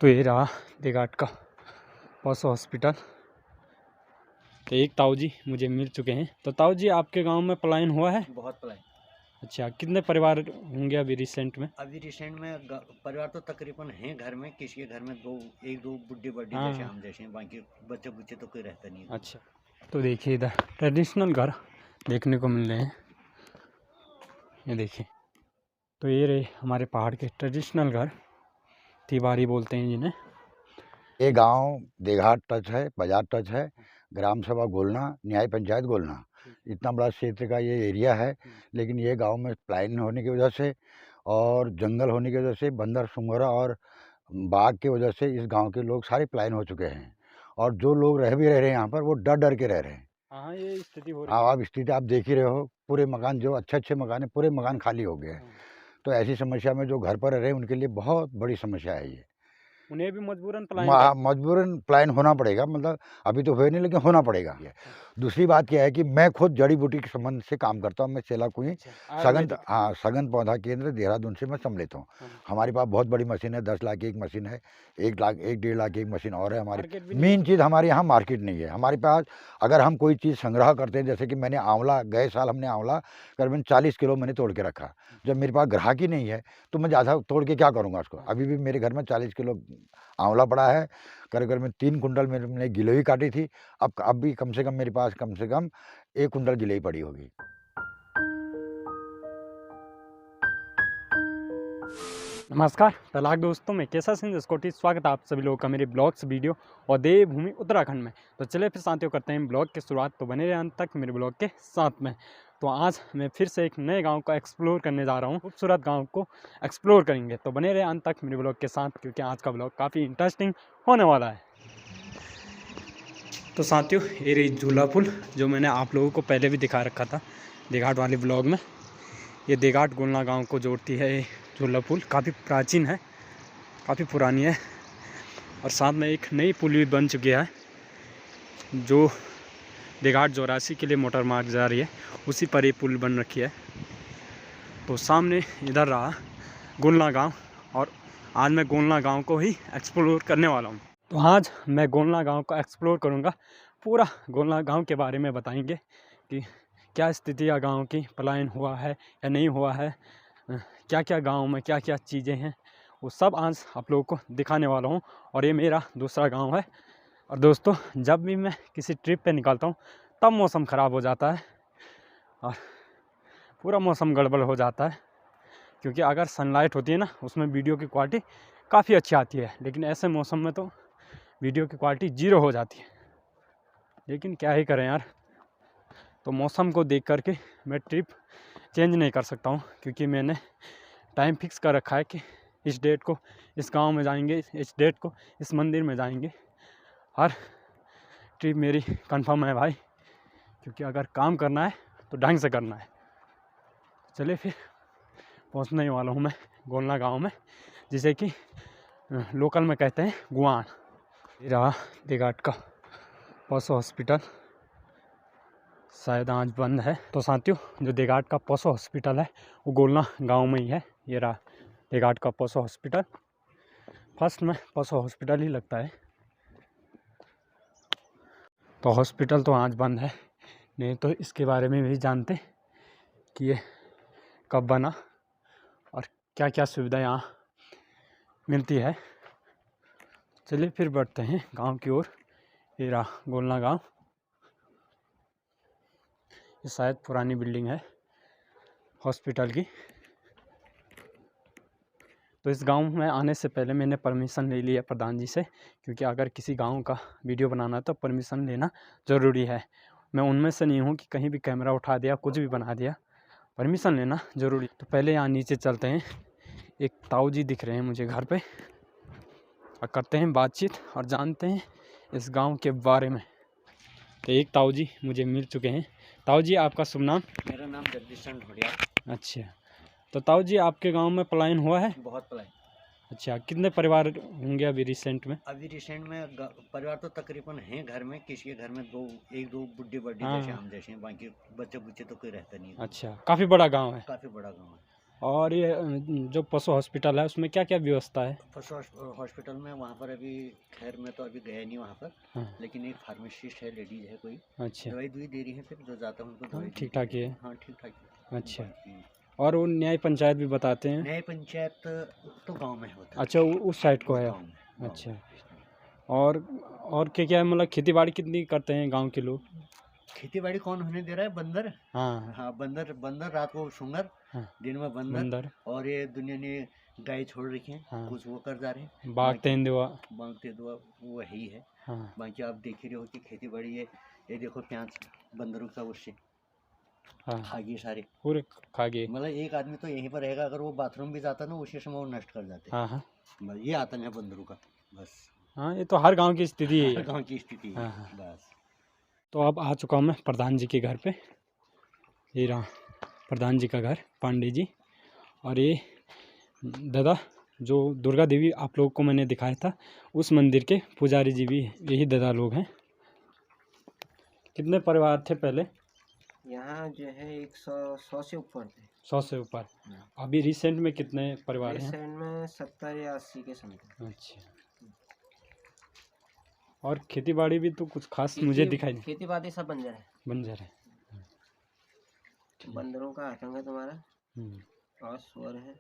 तो ये रहा देघाट का पशु हॉस्पिटल। तो एक ताऊ जी मुझे मिल चुके हैं। तो ताऊ जी, आपके गांव में पलायन हुआ है? बहुत पलायन। अच्छा, कितने परिवार होंगे अभी रिसेंट में? अभी रिसेंट में परिवार तो तकरीबन हैं घर में, किसी के घर में एक दो बुड्ढे बड्ढे हाँ जैसे हाँ। हम जैसे हैं, बाकी बच्चे बुच्चे तो कोई रहता नहीं है। अच्छा, तो देखिए इधर ट्रेडिशनल घर देखने को मिल रहे हैं। ये देखिए, तो ये रहे हमारे पहाड़ के ट्रेडिशनल घर, तिवारी बोलते हैं जिन्हें। ये गांव देघाट टच है, बाजार टच है, ग्राम सभा गोलना, न्याय पंचायत गोलना, इतना बड़ा क्षेत्र का ये एरिया है। लेकिन ये गांव में पलायन होने की वजह से और जंगल होने की वजह से, बंदर सुंगरा और बाघ की वजह से इस गांव के लोग सारे पलायन हो चुके हैं। और जो लोग रह भी रहे हैं यहाँ पर, वो डर डर के रह रहे हैं। हाँ, ये स्थिति हो रही हाँ, है। आप स्थिति आप देख ही रहे हो, पूरे मकान जो अच्छे अच्छे मकान है, पूरे मकान खाली हो गए हैं। तो ऐसी समस्या में जो घर पर रह रहे हैं उनके लिए बहुत बड़ी समस्या है ये। उन्हें भी मजबूरन पलायन मजबूरन पलायन होना पड़ेगा, मतलब अभी तो हुए नहीं लेकिन होना पड़ेगा। दूसरी बात क्या है कि मैं खुद जड़ी बूटी के संबंध से काम करता हूँ। मैं चेला कुई सघन पौधा केंद्र देहरादून से मैं सम्मिलित हूँ। हमारे पास बहुत बड़ी मशीन है, 10 लाख की एक मशीन है, 1 लाख 1.5 लाख की एक मशीन और है हमारी। मेन चीज़ हमारे यहाँ मार्केट नहीं है हमारे पास। अगर हम कोई चीज़ संग्रह करते हैं, जैसे कि मैंने आंवला, गए साल हमने आंवला करीबन 40 किलो मैंने तोड़ के रखा। जब मेरे पास ग्राहक ही नहीं है तो मैं ज़्यादा तोड़ के क्या करूँगा उसको। अभी भी मेरे घर में 40 किलो आंवला पड़ा है। करीब में 3 कुंटल मैंने गिलोई काटी थी। अब भी कम से कम मेरे पास कम से कम 1 कुंटल गिलोई पड़ी होगी। नमस्कार तलाक दोस्तों, मैं कैसा सिंह स्कॉटी, स्वागत है आप सभी लोगों का मेरे ब्लॉग्स वीडियो और देवभूमि उत्तराखंड में। तो चलिए फिर साथियों करते हैं ब्लॉग की शुरुआत। तो बने रहे अंत तक मेरे ब्लॉग के साथ में। तो आज मैं फिर से एक नए गांव का एक्सप्लोर करने जा रहा हूं। खूबसूरत गांव को एक्सप्लोर करेंगे, तो बने रहे अंत तक मेरे ब्लॉग के साथ, क्योंकि आज का ब्लॉग काफ़ी इंटरेस्टिंग होने वाला है। तो साथियों, ये रही झूला पुल जो मैंने आप लोगों को पहले भी दिखा रखा था देघाट वाले ब्लॉग में। ये देघाट गोलना गाँव को जोड़ती है ये झूला पुल। काफ़ी प्राचीन है, काफ़ी पुरानी है, और साथ में एक नई पुल भी बन चुकी है जो देघाट 84 के लिए मोटर मार्ग जा रही है, उसी पर ये पुल बन रखी है। तो सामने इधर रहा गोलना गांव, और आज मैं गोलना गांव को ही एक्सप्लोर करने वाला हूं। तो आज मैं गोलना गांव का एक्सप्लोर करूंगा। पूरा गोलना गांव के बारे में बताएंगे कि क्या स्थिति है गाँव की, पलायन हुआ है या नहीं हुआ है, क्या क्या गांव में क्या क्या चीज़ें हैं, वो सब आज आप लोगों को दिखाने वाला हूं। और ये मेरा दूसरा गांव है। और दोस्तों, जब भी मैं किसी ट्रिप पे निकलता हूं तब मौसम ख़राब हो जाता है और पूरा मौसम गड़बड़ हो जाता है, क्योंकि अगर सनलाइट होती है ना, उसमें वीडियो की क्वालिटी काफ़ी अच्छी आती है, लेकिन ऐसे मौसम में तो वीडियो की क्वालिटी 0 हो जाती है। लेकिन क्या ही करें यार, तो मौसम को देख कर के मैं ट्रिप चेंज नहीं कर सकता हूँ, क्योंकि मैंने टाइम फिक्स कर रखा है कि इस डेट को इस गांव में जाएंगे, इस डेट को इस मंदिर में जाएंगे। हर ट्रिप मेरी कंफर्म है भाई, क्योंकि अगर काम करना है तो ढंग से करना है। चलिए फिर पहुंचने ही वाला हूँ मैं गोलना गांव में, जिसे कि लोकल में कहते हैं गुआन। ये रहा देघाट का पशु हॉस्पिटल, शायद आज बंद है। तो साथियों, जो देघाट का पशु हॉस्पिटल है वो गोलना गांव में ही है। ये रहा देघाट का पशु हॉस्पिटल। फर्स्ट में पशु हॉस्पिटल ही लगता है। तो हॉस्पिटल तो आज बंद है, नहीं तो इसके बारे में भी जानते कि ये कब बना और क्या क्या सुविधा यहाँ मिलती है। चलिए फिर बढ़ते हैं गांव की ओर। ये रहा गोलना गांव। ये शायद पुरानी बिल्डिंग है हॉस्पिटल की। तो इस गांव में आने से पहले मैंने परमिशन ले लिया प्रधान जी से, क्योंकि अगर किसी गांव का वीडियो बनाना है तो परमिशन लेना ज़रूरी है। मैं उनमें से नहीं हूं कि कहीं भी कैमरा उठा दिया, कुछ भी बना दिया, परमिशन लेना ज़रूरी। तो पहले यहाँ नीचे चलते हैं। एक ताऊ जी दिख रहे हैं मुझे घर पे, और करते हैं बातचीत और जानते हैं इस गाँव के बारे में। तो एक ताऊ जी मुझे मिल चुके हैं। ताऊ जी, आपका शुभ नाम? मेरा नाम जगदीश चंद ढोडिया। अच्छा, तो ताऊ जी, आपके गांव में पलायन हुआ है? बहुत पलायन। अच्छा, कितने परिवार होंगे अभी रिसेंट में? अभी रिसेंट में परिवार तो तकरीबन हैं घर में, किसी के घर में एक दो बुड्ढे बड्ढे हाँ जैसे हाँ। हम जैसे हैं, बाकी बच्चे बुच्चे तो कोई रहता नहीं है। अच्छा, काफ़ी बड़ा गांव है। काफ़ी बड़ा गाँव है। और ये जो पशु हॉस्पिटल है उसमें क्या क्या व्यवस्था है? पशु हॉस्पिटल में वहाँ पर अभी खैर मैं तो अभी गया नहीं वहाँ पर, हाँ। लेकिन एक फार्मासिस्ट है, लेडीज है कोई, अच्छा। दवाई दे रही है, फिर जो जाता है उनको हाँ, दवाई ठीक ठाक ही है। हाँ ठीक ठाक है। अच्छा। बाकी और वो न्याय पंचायत भी बताते हैं? न्याय पंचायत तो गांव में होता है। अच्छा, उस साइड को है। गांव में अच्छा। और क्या क्या है, मतलब खेती बाड़ी कितनी करते हैं गांव के लोग? खेती बाड़ी कौन होने दे रहा है? बंदर। हाँ। हाँ, बंदर बंदर, रात को सुंगर, हाँ। दिन में बंदर। बंदर। और ये दुनिया ने गाय छोड़ रखी है। हाँ। कुछ वो कर जा रहे हैं। बाघ तेंदुआ। मांगते दुआ वो है ही है। हाँ। बाकी आप देख ही रहे हो कि खेती बाड़ी है, ये देखो प्याज बंदरों का उससे हाँ, खा गए सारे। पूरे खा गए। मतलब एक आदमी तो यहीं पर रहेगा, अगर वो बाथरूम भी जाता ना उसी समय वो नष्ट कर जाते। हाँ हाँ। बस ये आतंक है बंदरों का, बस। हाँ, ये तो हर गांव की स्थिति यही हर है। गांव की स्थिति है। हाँ हाँ। बस। तो अब आ चुका हूँ मैं प्रधान जी के घर पे। ये रहा प्रधान जी का घर, पांडे जी। और ये दादा, जो दुर्गा देवी आप लोगों को मैंने दिखाया था, उस मंदिर के पुजारी जी भी यही दादा लोग हैं। कितने परिवार थे पहले? यहाँ जो है 100 से ऊपर थे। 100 से ऊपर। अभी रिसेंट में कितने परिवार हैं? रिसेंट में 70 या 80 के समथिंग। अच्छा। और खेती बाड़ी भी तो कुछ खास मुझे दिखाई नहीं। खेती बाड़ी सब बंजर है। बंजर है। बंदरों का आतंक है तुम्हारा। हम्म। और सुअर है।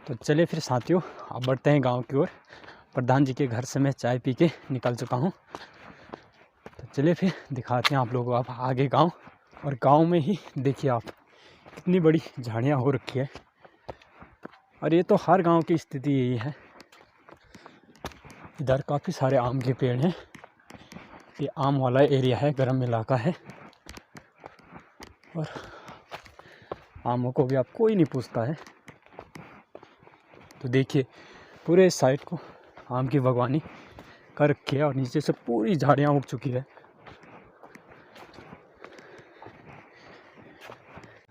तो चलिए फिर साथियों, अब बढ़ते हैं गांव की ओर। प्रधान जी के घर से मैं चाय पी के निकल चुका हूं। तो चलिए फिर दिखाते हैं आप लोगों को आप आगे गांव। और गांव में ही देखिए आप, कितनी बड़ी झाड़ियां हो रखी है। और ये तो हर गांव की स्थिति यही है। इधर काफ़ी सारे आम के पेड़ हैं। ये आम वाला एरिया है, गर्म इलाका है। और आमों को भी आप कोई नहीं पूछता है। तो देखिए पूरे साइड को आम की बागवानी कर रखी है और नीचे से पूरी झाड़ियाँ उग चुकी है।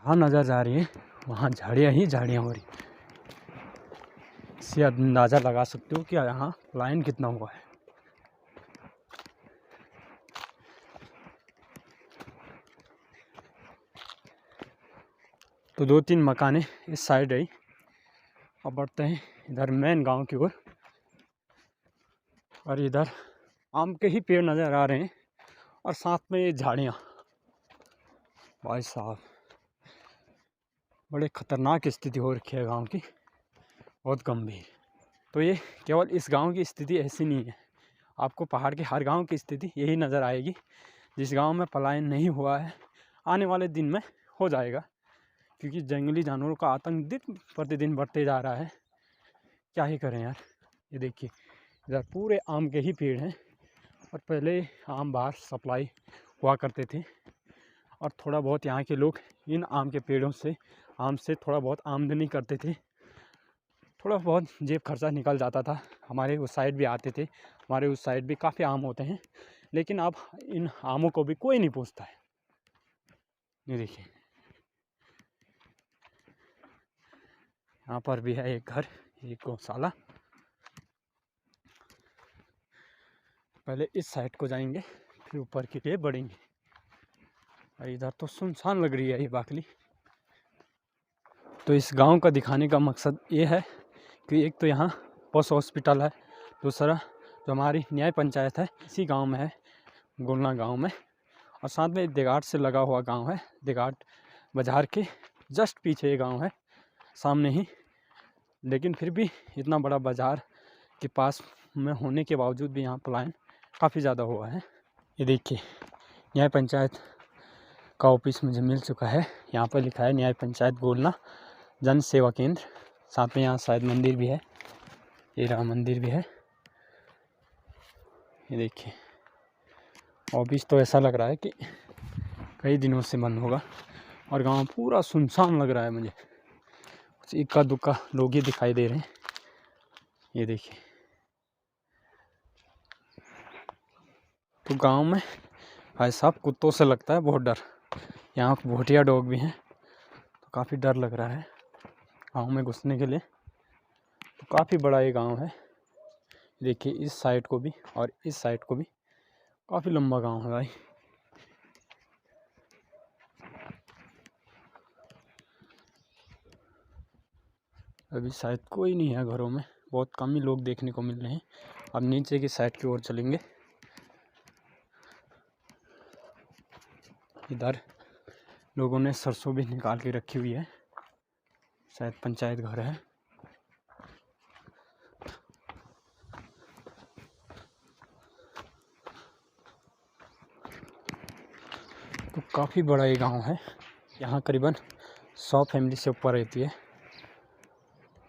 जहाँ नज़र जा रही है वहाँ झाड़ियाँ ही झाड़ियाँ हो रही। इससे अंदाज़ा लगा सकते हो कि यहाँ लाइन कितना हुआ है। तो 2-3 मकानें इस साइड है। अब बढ़ते हैं इधर मेन गांव की ओर। और इधर आम के ही पेड़ नज़र आ रहे हैं और साथ में ये झाड़ियाँ। भाई साहब, बड़े खतरनाक स्थिति हो रखी है गांव की, बहुत गंभीर। तो ये केवल इस गांव की स्थिति ऐसी नहीं है, आपको पहाड़ के हर गांव की स्थिति यही नज़र आएगी। जिस गांव में पलायन नहीं हुआ है, आने वाले दिन में हो जाएगा, क्योंकि जंगली जानवरों का आतंक दिन प्रतिदिन बढ़ते जा रहा है। क्या ही करें यार। ये देखिए इधर पूरे आम के ही पेड़ हैं और पहले आम बाहर सप्लाई हुआ करते थे और थोड़ा बहुत यहाँ के लोग इन आम के पेड़ों से थोड़ा बहुत आमदनी करते थे। थोड़ा बहुत जेब खर्चा निकल जाता था। हमारे उस साइड भी आते थे, हमारे उस साइड भी काफ़ी आम होते हैं, लेकिन अब इन आमों को भी कोई नहीं पूछता है। ये देखिए यहाँ पर भी है एक घर, एक गौशाला। पहले इस साइड को जाएंगे फिर ऊपर के लिए बढ़ेंगे। और इधर तो सुनसान लग रही है ये बाकली। तो इस गांव का दिखाने का मकसद ये है कि एक तो यहाँ पशु हॉस्पिटल है, दूसरा जो हमारी न्याय पंचायत है इसी गांव में है, गुलना गांव में। और साथ में देगाट से लगा हुआ गांव है, देगाट बाज़ार के जस्ट पीछे ये गांव है, सामने ही। लेकिन फिर भी इतना बड़ा बाज़ार के पास में होने के बावजूद भी यहाँ पलायन काफ़ी ज़्यादा हुआ है। ये देखिए न्याय पंचायत का ऑफिस मुझे मिल चुका है। यहाँ पर लिखा है न्याय पंचायत गोलना जन सेवा केंद्र। साथ में यहाँ शायद मंदिर भी है, ये रहा मंदिर भी है। ये देखिए ऑफिस तो ऐसा लग रहा है कि कई दिनों से बंद होगा और गांव पूरा सुनसान लग रहा है। मुझे कुछ इक्का दुक्का लोग ही दिखाई दे रहे हैं। ये देखिए तो गांव में भाई साहब कुत्तों से लगता है बहुत डर। यहाँ भोटिया डॉग भी हैं, तो काफ़ी डर लग रहा है गांव में घुसने के लिए। तो काफ़ी बड़ा ये गांव है। देखिए इस साइड को भी और इस साइड को भी काफ़ी लंबा गांव है भाई। अभी शायद कोई नहीं है घरों में, बहुत कम ही लोग देखने को मिल रहे हैं। अब नीचे की साइड की ओर चलेंगे। इधर लोगों ने सरसों भी निकाल के रखी हुई है, शायद पंचायत घर है। तो काफ़ी बड़ा ये गांव है, यहाँ करीबन 100 फैमिली से ऊपर रहती है,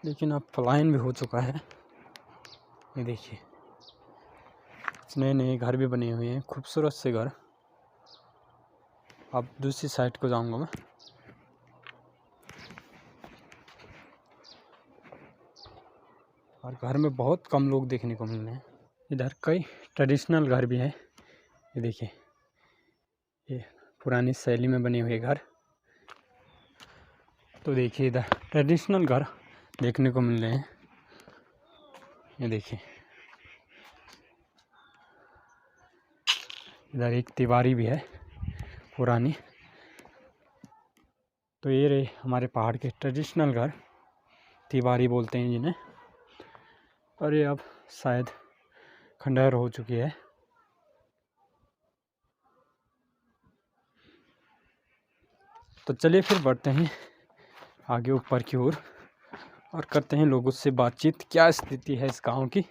लेकिन अब पलायन भी हो चुका है। ये देखिए नए नए घर भी बने हुए हैं, खूबसूरत से घर। अब दूसरी साइड को जाऊंगा मैं। और घर में बहुत कम लोग देखने को मिल रहे हैं। इधर कई ट्रेडिशनल घर भी हैं। ये देखिए ये पुरानी शैली में बने हुए घर। तो देखिए इधर ट्रेडिशनल घर देखने को मिल रहे हैं। ये देखिए इधर एक दीवारी भी है पुरानी। तो ये रहे हमारे पहाड़ के ट्रेडिशनल घर, दीवारी बोलते हैं जिन्हें। और ये अब शायद खंडहर हो चुकी है। तो चलिए फिर बढ़ते हैं आगे ऊपर की ओर और करते हैं लोगों से बातचीत, क्या स्थिति है इस गांव की।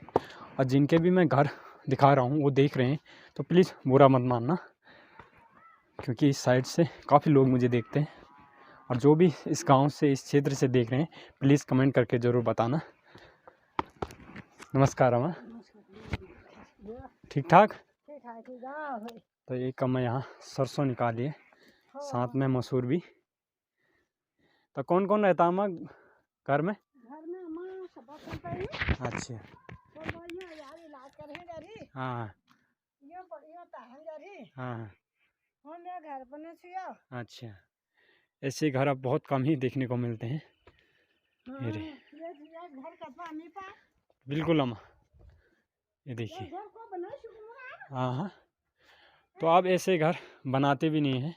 और जिनके भी मैं घर दिखा रहा हूँ वो देख रहे हैं तो प्लीज़ बुरा मत मानना, क्योंकि इस साइड से काफ़ी लोग मुझे देखते हैं। और जो भी इस गांव से, इस क्षेत्र से देख रहे हैं, प्लीज़ कमेंट करके ज़रूर बताना। नमस्कार अम्मा, ठीक ठाक। तो एक अम्मा यहाँ सरसों निकाली है, साथ में मसूर भी। तो कौन कौन रहता अम्मा घर में? अम्मा सब अपन अच्छा हाँ हाँ घर बने छिया। अच्छा, ऐसे घर अब बहुत कम ही देखने को मिलते हैं। ये रहे। घर कटवा नहीं पा। बिल्कुल अम्मा, ये देखिए। घर को बना शुरू। हाँ हाँ, तो आप ऐसे घर बनाते भी नहीं हैं,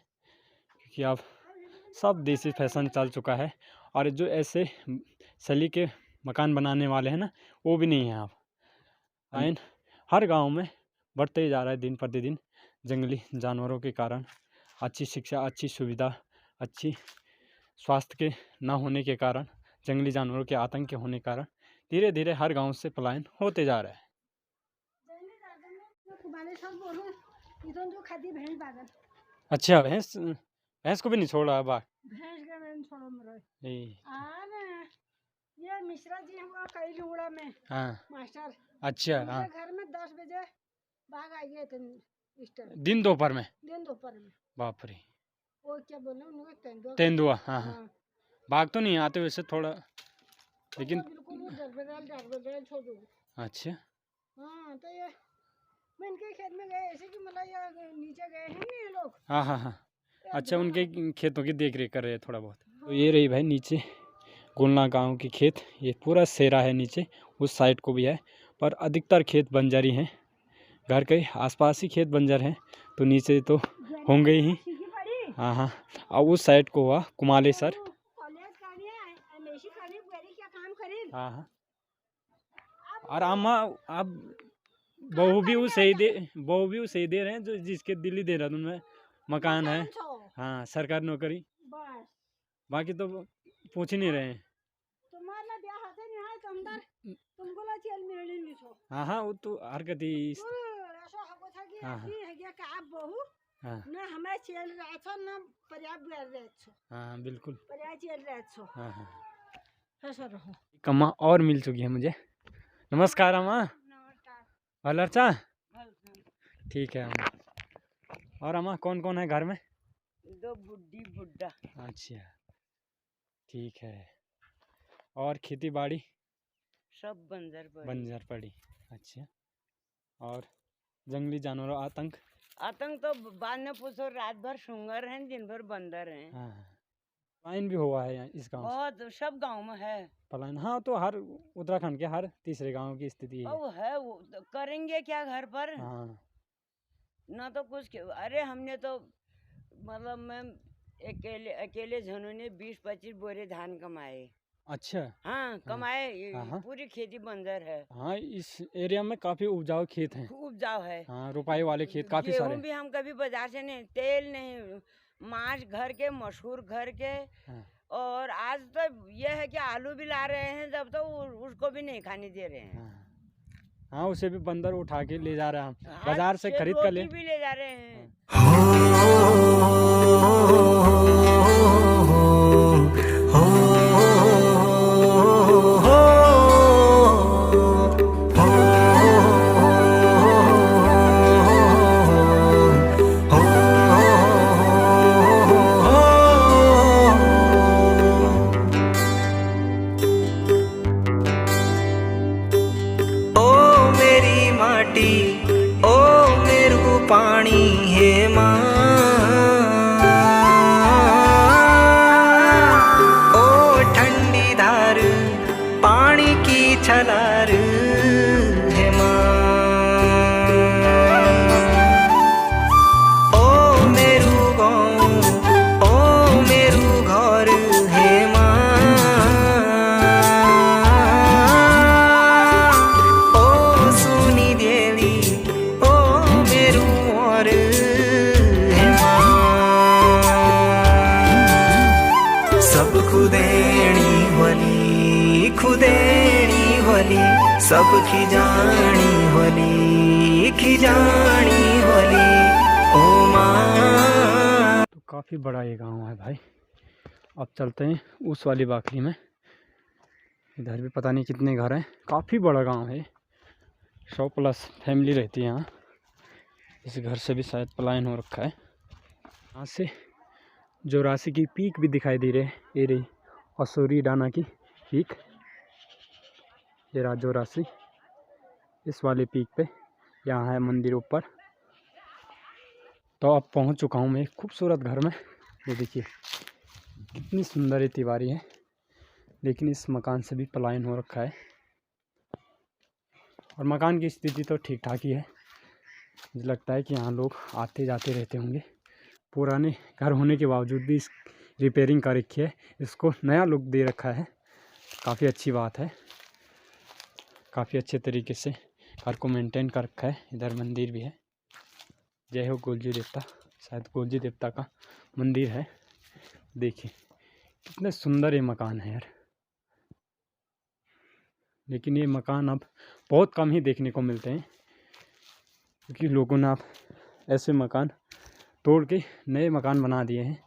क्योंकि अब सब देसी फैशन चल चुका है। और जो ऐसे शैली के मकान बनाने वाले हैं ना, वो भी नहीं हैं अब। लाइन हर गांव में बढ़ते ही जा रहा है दिन प्रतिदिन, जंगली जानवरों के कारण। अच्छी शिक्षा, अच्छी सुविधा, अच्छी स्वास्थ्य के ना होने के कारण, जंगली जानवरों के आतंक के होने के कारण धीरे धीरे हर गांव से पलायन होते जा रहा है। अच्छा, भैंस भैंस को भी नहीं छोड़ रहा बाघ? भैंस का नहीं छोड़ो मेरे। ए, ये मिश्रा जी हुआ कई लुगड़ा में। हाँ मास्टर। अच्छा हाँ, घर में 10 बजे बाघ आ गए थे इस टाइम। दिन दोपहर में? दिन दोपहर में। बाप रे। वो क्या बोले उन्होंने तेंदुआ। तेंदुआ हाँ हाँ, बाघ तो नहीं आते वैसे थोड़ा, लेकिन बिल्कुल वो डर छोड़ दो। अच्छा हाँ तो ये मैं इनके खेत में गए ऐसे कि मतलब ये नीचे गए हैं नहीं ये लोग। हाँ हाँ हाँ, अच्छा उनके खेतों की देख रेख कर रहे हैं थोड़ा बहुत। तो ये रही भाई नीचे गोलना गांव की खेत, ये पूरा सेरा है नीचे, उस साइड को भी है, पर अधिकतर खेत बंजर ही हैं। घर के आसपास ही खेत बंजर हैं, तो नीचे तो होंगे ही। हाँ हाँ, और उस साइड को हुआ कुमालेसर। हाँ हाँ, और अम्मा आप बहू भी उसे दे रहे हैं जो जिसके दिल्ली देहरादून में मकान है। हाँ सरकारी नौकरी, बाकी तो पूछ ही नहीं रहे हैं। हाँ हाँ, वो तो हरकत ही। हाँ हाँ हाँ हाँ बिल्कुल। हाँ हाँ, कम्मा और मिल चुकी है मुझे। नमस्कार अम्मा। भल अच्छा, ठीक है अम्मा। और अम्मा कौन कौन है घर में? 2 बुड्ढी बुड्ढा। अच्छा ठीक है, और खेती बाड़ी? सब बंजर पड़ी। अच्छा, और जंगली जानवरों आतंक तो बाद में पूछो, रात भर सूंगर हैं, दिन भर बंदर हैं। हाँ, पलायन भी हुआ है इस गांव से। बहुत सब गांव में है पलायन। हाँ, तो हर उत्तराखंड के हर तीसरे गांव की स्थिति है। वो तो करेंगे क्या घर पर। हाँ ना तो कुछ। अरे हमने तो मतलब मैं अकेले झनों ने 20-25 बोरे धान कमाए। अच्छा। हाँ कमाए हाँ। पूरी खेती बंजर है। हाँ, इस एरिया में काफी उपजाऊ खेत हैं। खूब उपजाऊ है। हाँ, रुपाई वाले खेत काफी सारे गेहूं भी हम कभी बाजार से नहीं, तेल नहीं, मांस घर के, मशहूर घर के। हाँ। और आज तो ये है कि आलू भी ला रहे हैं, जब तो उसको भी नहीं खाने दे रहे हैं। हाँ, हाँ, उसे भी बंदर उठा के ले जा रहे हैं, हम आज बाजार से खरीद कर ले। रोटी भी ले जा रहे हैं। ओ मेरू पानी है माँ, ओ ठंडी धार पानी की छलार है माँ। ओ मेरू गाँव, ओ मेरू घर है माँ, ओ सुनी देवी ओ मेरू और है माँ। सब खुदेणी होली, खुदेणी होली, सब खिजानी होली, खिजानी होली ओ माँ। तो काफ़ी बड़ा ये गांव है भाई। अब चलते हैं उस वाली बाखली में। इधर भी पता नहीं कितने घर हैं, काफ़ी बड़ा गांव है। 100+ फैमिली रहती है यहाँ। इस घर से भी शायद पलायन हो रखा है। यहाँ से जोरासी की पीक भी दिखाई दे रही है, ये रही असोरी डाना की पीक। ये रहा जोरासी, इस वाले पीक पे यहाँ है मंदिर ऊपर। तो अब पहुँच चुका हूँ मैं एक खूबसूरत घर में। ये देखिए कितनी सुंदर ये तिवारी है, लेकिन इस मकान से भी पलायन हो रखा है। और मकान की स्थिति तो ठीक ठाक ही है। मुझे लगता है कि यहाँ लोग आते जाते रहते होंगे। पुराने घर होने के बावजूद भी इस रिपेयरिंग कर रखी है, इसको नया लुक दे रखा है। काफ़ी अच्छी बात है, काफ़ी अच्छे तरीके से घर को मेंटेन कर रखा है। इधर मंदिर भी है, जय हो गोलजी देवता, शायद गोलजी देवता का मंदिर है। देखिए कितने सुंदर ये मकान है यार। लेकिन ये मकान अब बहुत कम ही देखने को मिलते हैं, क्योंकि लोगों ने अब ऐसे मकान तोड़ के नए मकान बना दिए हैं।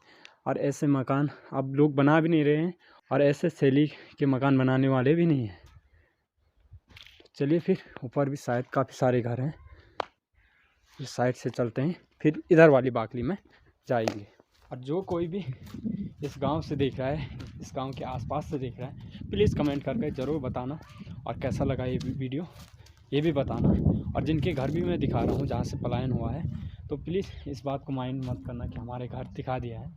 और ऐसे मकान अब लोग बना भी नहीं रहे हैं, और ऐसे शैली के मकान बनाने वाले भी नहीं हैं। चलिए फिर ऊपर भी शायद काफ़ी सारे घर हैं, इस साइड से चलते हैं, फिर इधर वाली बाकली में जाएंगे। और जो कोई भी इस गांव से देख रहा है, इस गांव के आसपास से देख रहा है, प्लीज़ कमेंट करके ज़रूर बताना। और कैसा लगा ये वीडियो ये भी बताना। और जिनके घर भी मैं दिखा रहा हूँ जहाँ से पलायन हुआ है, तो प्लीज़ इस बात को माइंड मत करना कि हमारे घर दिखा दिया है,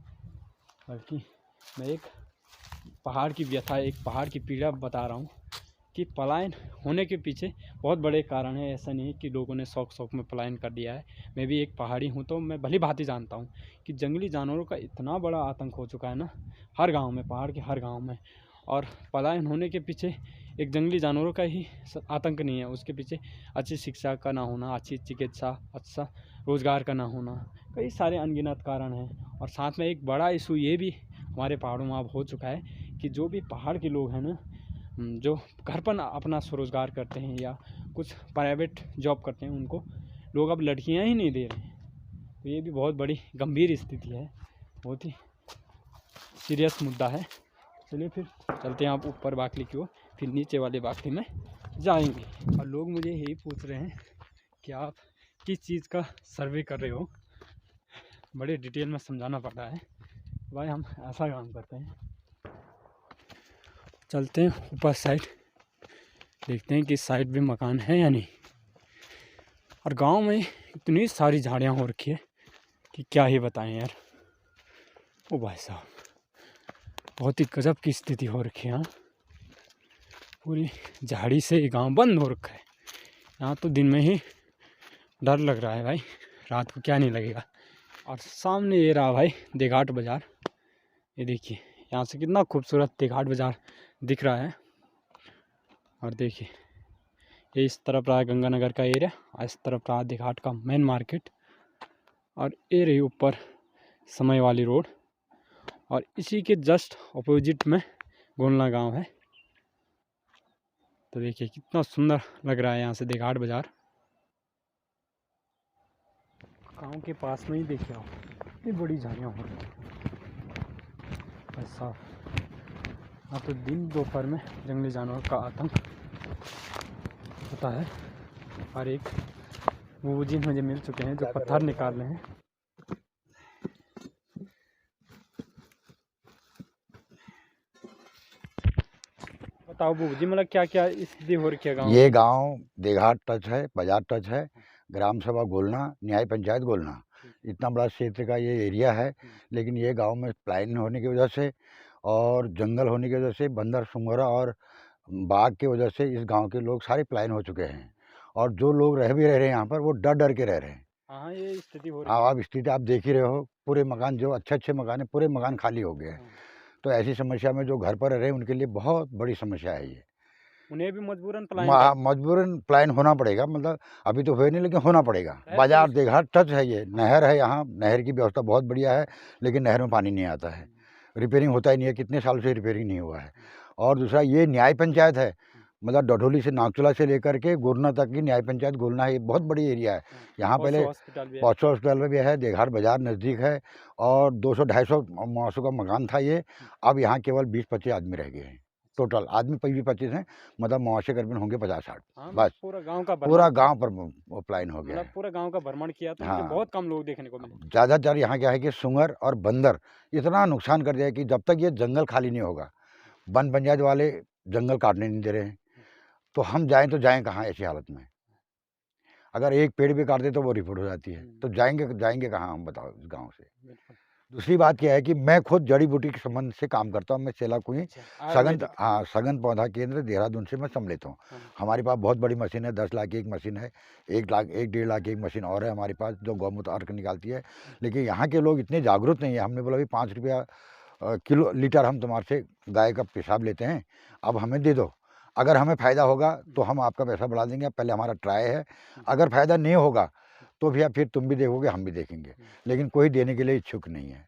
बल्कि मैं एक पहाड़ की व्यथा, एक पहाड़ की पीड़ा बता रहा हूँ कि पलायन होने के पीछे बहुत बड़े कारण है। ऐसा नहीं है कि लोगों ने शौक में पलायन कर दिया है। मैं भी एक पहाड़ी हूँ, तो मैं भली भांति जानता हूँ कि जंगली जानवरों का इतना बड़ा आतंक हो चुका है ना हर गांव में, पहाड़ के हर गांव में। और पलायन होने के पीछे एक जंगली जानवरों का ही आतंक नहीं है, उसके पीछे अच्छी शिक्षा का ना होना, अच्छी चिकित्सा, अच्छा रोज़गार का ना होना, कई सारे अनगिनत कारण हैं। और साथ में एक बड़ा इशू ये भी हमारे पहाड़ों में अब हो चुका है कि जो भी पहाड़ के लोग हैं ना, जो घर पर अपना स्वरोजगार करते हैं या कुछ प्राइवेट जॉब करते हैं, उनको लोग अब लड़कियां ही नहीं दे रहे हैं। तो ये भी बहुत बड़ी गंभीर स्थिति है, बहुत ही सीरियस मुद्दा है। चलिए फिर चलते हैं आप ऊपर बाकली की ओर, फिर नीचे वाले बाकली में जाएंगे। और लोग मुझे यही पूछ रहे हैं कि आप किस चीज़ का सर्वे कर रहे हो, बड़े डिटेल में समझाना पड़ रहा है। भाई हम ऐसा काम करते हैं। चलते हैं ऊपर साइड, देखते हैं कि इस साइड भी मकान है या नहीं। और गांव में इतनी सारी झाड़ियाँ हो रखी है कि क्या ही बताएं यार। ओ भाई साहब, बहुत ही गजब की स्थिति हो रखी है यहाँ। पूरी झाड़ी से गांव बंद हो रखा है। यहाँ तो दिन में ही डर लग रहा है भाई, रात को क्या नहीं लगेगा। और सामने ये रहा भाई देघाट बाज़ार। ये देखिए यहाँ से कितना खूबसूरत देघाट बाज़ार दिख रहा है। और देखिए ये इस तरफ रहा गंगानगर का एरिया और इस तरफ रहा देघाट का मेन मार्केट, और ये रही ऊपर समय वाली रोड, और इसी के जस्ट अपोजिट में गोलना गांव है। तो देखिए कितना सुंदर लग रहा है यहाँ से देघाट बाज़ार। गांव के पास में ही देखिए आप इतनी बड़ी झाड़ियाँ हो रही हैं। ऐसा हाँ, तो दिन दोपहर में जंगली जानवर का आतंक होता है। और एक वो जी मुझे मिल चुके हैं जो पत्थर निकाल रहे हैं। बताओ बूबू जी, मतलब क्या क्या स्थिति हो रखी है गाँव? ये गांव देघाट टच है, बाजार टच है, ग्राम सभा गोलना, न्याय पंचायत गोलना, इतना बड़ा क्षेत्र का ये एरिया है। लेकिन ये गांव में प्लाइन होने की वजह से और जंगल होने की वजह से, बंदर सुंगरा और बाघ की वजह से इस गांव के लोग सारे प्लाइन हो चुके हैं। और जो लोग रह रहे हैं यहाँ पर, वो डर डर के रह रहे हैं। हाँ, ये स्थिति हो रही हाँ, है। आप स्थिति आप देख ही रहे हो, पूरे मकान जो अच्छे मकान है, पूरे मकान खाली हो गए हैं। तो ऐसी समस्या में जो घर पर रह रहे हैं उनके लिए बहुत बड़ी समस्या है ये। उन्हें भी मजबूरन मजबूरन प्लान होना पड़ेगा, मतलब अभी तो हुए नहीं लेकिन होना पड़ेगा। बाजार देघाट टच है, ये नहर है, यहाँ नहर की व्यवस्था बहुत बढ़िया है, लेकिन नहर में पानी नहीं आता है, रिपेयरिंग होता ही नहीं है, कितने साल से रिपेयरिंग नहीं हुआ है। और दूसरा ये न्याय पंचायत है, मतलब डढोली से नागचूला से लेकर के गोरना तक की न्याय पंचायत गोलना है। ये बहुत बड़ी एरिया है। यहाँ पहले पौचो हॉस्पिटल में भी है, देघाट बाजार नज़दीक है, और 200-250 मौसों का मकान था ये। अब यहाँ केवल 20-25 आदमी रह गए हैं। टोटल आदमी 25 हैं, मतलब मुआवजे करीबन होंगे 50-60। बस पूरा गांव का पर वो प्लान हो गया है। पूरा गांव का भ्रमण किया तो हाँ। बहुत कम लोग देखने को मिले। ज़्यादातर यहाँ क्या है कि सुंगर और बंदर इतना नुकसान कर दिया है कि जब तक ये जंगल खाली नहीं होगा, वन पंचायत वाले जंगल काटने नहीं दे रहे हैं, तो हम जाएं तो जाएं कहाँ ऐसी हालत में? अगर एक पेड़ भी काट दे तो वो रिपोर्ट हो जाती है, तो जाएंगे कहाँ हम, बताओ इस गाँव से। दूसरी बात क्या है कि मैं खुद जड़ी बूटी के संबंध से काम करता हूँ। मैं सेला कुई सघन पौधा केंद्र देहरादून से मैं सम्मिलित हूँ। हमारे पास बहुत बड़ी मशीन है, 10 लाख की एक मशीन है, 1-1.5 लाख की एक मशीन और है हमारे पास, जो गौमूत्र अर्क निकालती है। लेकिन यहाँ के लोग इतने जागरूक नहीं है। हमने बोला भी 5 रुपया लीटर हम तुम्हारे से गाय का पेशाब लेते हैं, अब हमें दे दो। अगर हमें फ़ायदा होगा तो हम आपका पैसा बढ़ा देंगे, पहले हमारा ट्राई है। अगर फ़ायदा नहीं होगा तो भैया फिर तुम भी देखोगे, हम भी देखेंगे, लेकिन कोई देने के लिए इच्छुक नहीं है।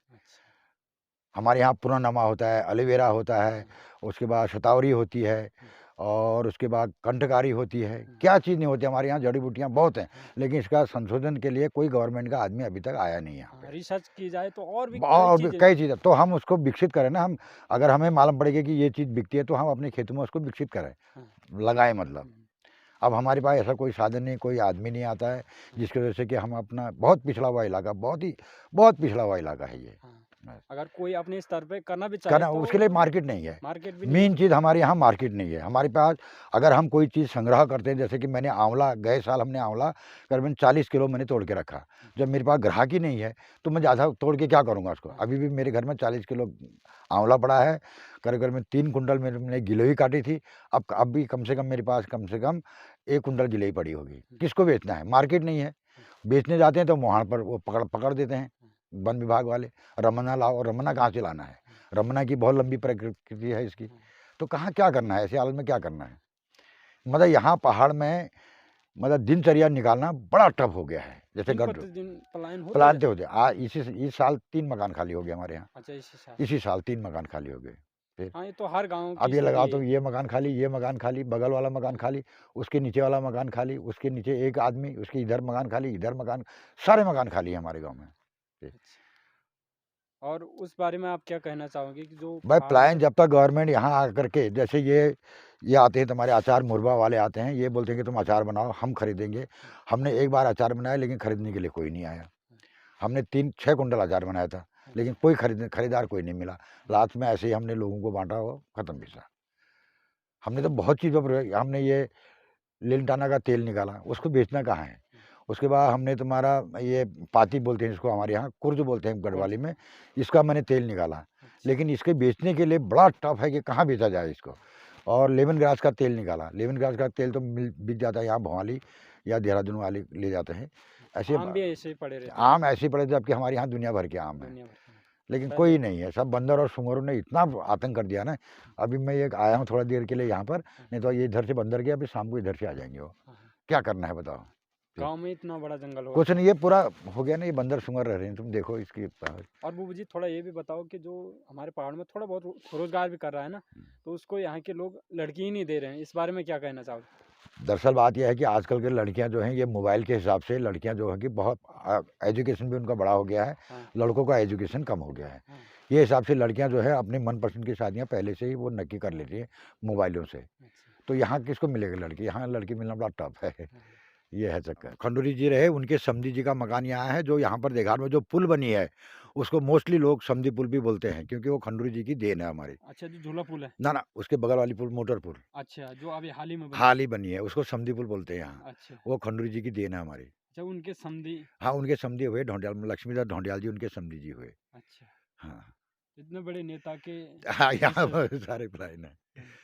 हमारे यहाँ पुनर्नमा होता है, एलोवेरा होता है, उसके बाद शतावरी होती है, और उसके बाद कंठकारी होती है। क्या चीज़ नहीं होती हमारे यहाँ, जड़ी बूटियाँ बहुत हैं, लेकिन इसका संशोधन के लिए कोई गवर्नमेंट का आदमी अभी तक आया नहीं है। रिसर्च की जाए तो और भी कई चीज़ें, तो हम उसको विकसित करें ना। हम अगर हमें मालूम पड़ेगा कि ये चीज़ बिकती है तो हम अपने खेतों में उसको विकसित करें, लगाएं। मतलब अब हमारे पास ऐसा कोई साधन नहीं, कोई आदमी नहीं आता है, जिसकी वजह से कि हम अपना बहुत पिछड़ा हुआ इलाका, बहुत पिछड़ा हुआ इलाका है ये। अगर कोई अपने स्तर पे करना भी चाहे तो उसके लिए मार्केट नहीं है। मार्केट भी मेन चीज़ हमारे यहाँ मार्केट नहीं है। हमारे पास अगर हम कोई चीज़ संग्रह करते हैं, जैसे कि मैंने आंवला, गए साल हमने आंवला करीबन 40 किलो मैंने तोड़ के रखा। जब मेरे पास ग्राहक ही नहीं है तो मैं ज़्यादा तोड़ के क्या करूँगा उसको। अभी भी मेरे घर में 40 किलो आंवला पड़ा है, करीब 3 कुंटल मैंने गिलोई काटी थी। अब भी कम से कम मेरे पास कम से कम 1 कुंटल गिलोई पड़ी होगी। किसको बेचना है? मार्केट नहीं है। बेचने जाते हैं तो वहाँ पर वो पकड़ देते हैं वन विभाग वाले, रमना लाओ। रमना कहाँ से लाना है? रमना की बहुत लंबी प्रकृति है इसकी, तो कहाँ क्या करना है, ऐसे हालत में क्या करना है? मतलब यहाँ पहाड़ में मतलब दिनचर्या निकालना बड़ा टफ हो गया है। जैसे प्लांट होते इस साल 3 मकान खाली हो गए हमारे यहाँ। अच्छा, इसी साल 3 मकान खाली हो गए। फिर हाँ, ये तो हर गाँव अब ये लगाओ तो ये मकान खाली, बगल वाला मकान खाली, उसके नीचे वाला मकान खाली, उसके नीचे एक आदमी, उसके इधर मकान खाली, इधर मकान, सारे मकान खाली है हमारे गाँव में। और उस बारे में आप क्या कहना चाहोगे कि जो भाई प्लान जब तक गवर्नमेंट यहाँ आकर के, जैसे ये आते हैं तुम्हारे अचार मुरबा वाले आते हैं, ये बोलते हैं कि तुम अचार बनाओ, हम खरीदेंगे। हमने एक बार अचार बनाया, लेकिन खरीदने के लिए कोई नहीं आया। हमने 3-6 कुंटल अचार बनाया था, लेकिन कोई खरीदार कोई नहीं मिला। लास्ट में ऐसे ही हमने लोगों को बांटा, वो खत्म पैसा। हमने तो बहुत चीज़ों पर, हमने ये लिलटाना का तेल निकाला, उसको बेचना कहाँ है। उसके बाद हमने तुम्हारा ये पाती बोलते हैं इसको, हमारे यहाँ कुर्ज बोलते हैं गढ़वाली में, इसका मैंने तेल निकाला। लेकिन इसके बेचने के लिए बड़ा टफ है कि कहाँ बेचा जाए इसको। और लेमन ग्रास का तेल निकाला। लेमन ग्रास का तेल तो बिक जाता है यहाँ भवाली या देहरादून वाले ले जाते हैं। ऐसे आम भी ऐसे ही पड़े रहते हैं। आम ऐसे ही पड़े, जबकि हमारे यहाँ दुनिया भर के आम हैं। लेकिन पहले- कोई नहीं है, सब बंदर और सुअरों ने इतना आतंक कर दिया ना। अभी मैं ये आया हूँ थोड़ा देर के लिए यहाँ पर, नहीं तो ये इधर से बंदर गया, अभी शाम को इधर से आ जाएंगे वो। हाँ। क्या करना है बताओ। गांव में इतना बड़ा जंगल हो कुछ नहीं, ये पूरा हो गया ना, ये बंदर सुअर रह रहे हैं, तुम देखो इसकी। और बुबू जी थोड़ा ये भी बताओ कि जो हमारे पहाड़ में थोड़ा बहुत रोजगार भी कर रहा है ना, तो उसको यहाँ के लोग लड़की ही नहीं दे रहे हैं, इस बारे में क्या कहना चाहोगे? दरअसल बात यह है कि आजकल के लड़कियां जो हैं, ये मोबाइल के हिसाब से लड़कियां जो है कि बहुत एजुकेशन भी उनका बड़ा हो गया है, हाँ। लड़कों का एजुकेशन कम हो गया है। हाँ। ये हिसाब से लड़कियां जो है अपनी मनपसंद की शादियां पहले से ही वो नक्की कर लेती हैं मोबाइलों से। अच्छा। तो यहाँ किसको मिलेगा लड़की, यहाँ लड़की मिलना बड़ा टफ है। हाँ। ये है चक्कर। खंडूरी जी रहे, उनके समधी जी का मकान यहाँ है, जो यहाँ पर देघाट में जो पुल बनी है उसको मोस्टली लोग समधी पुल भी बोलते हैं, क्योंकि वो खंडूरी जी की देन है हमारी। अच्छा, जो झूला पुल है। ना ना, उसके बगल वाली पुल मोटर पुल अच्छा, जो अभी हाल ही में बनी। हाल ही बनी है, उसको समधी पुल बोलते हैं यहाँ। अच्छा। वो खंडूरी जी की देन है हमारी। अच्छा, उनके समधी। हाँ, उनके समधी हुए ढोंडियाल में, लक्ष्मीधर ढोंडियाल जी उनके समधी जी हुए। अच्छा, हाँ इतने बड़े नेता के हाँ, यहाँ इस- पर सारे प्राइन है।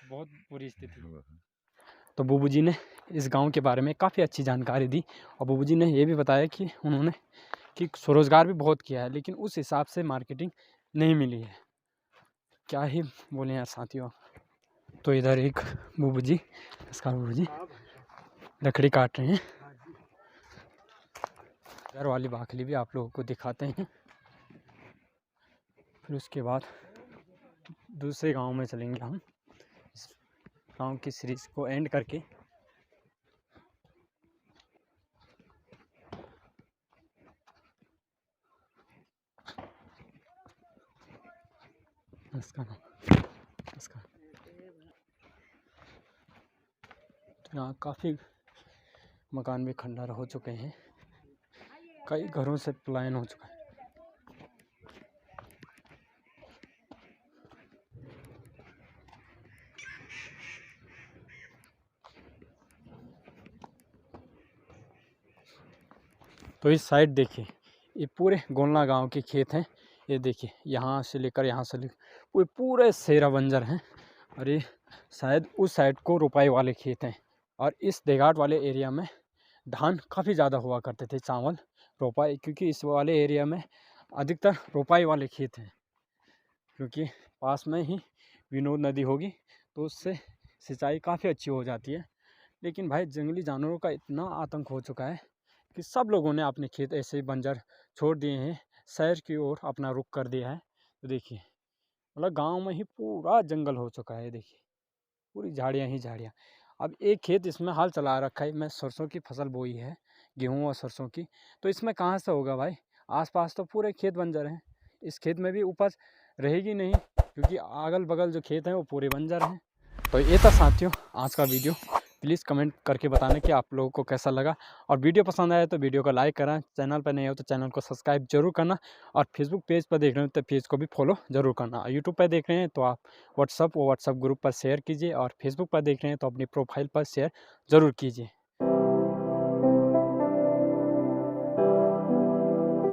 बहुत बुरी स्थिति। तो बुबू जी ने इस गांव के बारे में काफ़ी अच्छी जानकारी दी, और बुबू जी ने ये भी बताया कि उन्होंने कि स्वरोजगार भी बहुत किया है, लेकिन उस हिसाब से मार्केटिंग नहीं मिली है। क्या ही बोले यार साथियों। तो इधर एक बुबू जी, इसका बुबू जी लकड़ी काट रहे हैं। इधर वाली बाखली भी आप लोगों को दिखाते हैं, फिर उसके बाद दूसरे गांव में चलेंगे हम, इस गांव की सीरीज को एंड करके। इसका तो यहाँ काफ़ी मकान भी खंडर हो चुके हैं, कई घरों से पलायन हो चुका है। तो इस साइड देखिए, ये पूरे गोलना गांव के खेत हैं। ये देखिए, यहाँ से लेकर यहाँ से लेकर वो पूरे सेरा बंजर हैं, और ये शायद उस साइड को रोपाई वाले खेत हैं। और इस देघाट वाले एरिया में धान काफ़ी ज़्यादा हुआ करते थे, चावल रोपाई, क्योंकि इस वाले एरिया में अधिकतर रोपाई वाले खेत हैं, क्योंकि पास में ही विनोद नदी होगी, तो उससे सिंचाई काफ़ी अच्छी हो जाती है। लेकिन भाई जंगली जानवरों का इतना आतंक हो चुका है कि सब लोगों ने अपने खेत ऐसे ही बंजर छोड़ दिए हैं, शहर की ओर अपना रुख कर दिया है। तो देखिए, मतलब गांव में ही पूरा जंगल हो चुका है। देखिए, पूरी झाड़ियाँ ही झाड़ियाँ। अब एक खेत इसमें हाल चला रखा है, मैं सरसों की फसल बोई है, गेहूँ और सरसों की, तो इसमें कहाँ से होगा भाई? आसपास तो पूरे खेत बंजर हैं, इस खेत में भी उपज रहेगी नहीं, क्योंकि अगल बगल जो खेत हैं वो पूरे बंजर हैं। तो ये था साथियों आज का वीडियो। प्लीज़ कमेंट करके बताना कि आप लोगों को कैसा लगा, और वीडियो पसंद आया तो वीडियो को लाइक करना, चैनल पर नहीं हो तो चैनल को सब्सक्राइब जरूर करना, और फेसबुक पेज पर देख रहे हो तो पेज को भी फॉलो जरूर करना। यूट्यूब पर देख रहे हैं तो आप व्हाट्सअप ग्रुप पर शेयर कीजिए, और फेसबुक पर देख रहे हैं तो अपनी प्रोफाइल पर शेयर ज़रूर कीजिए।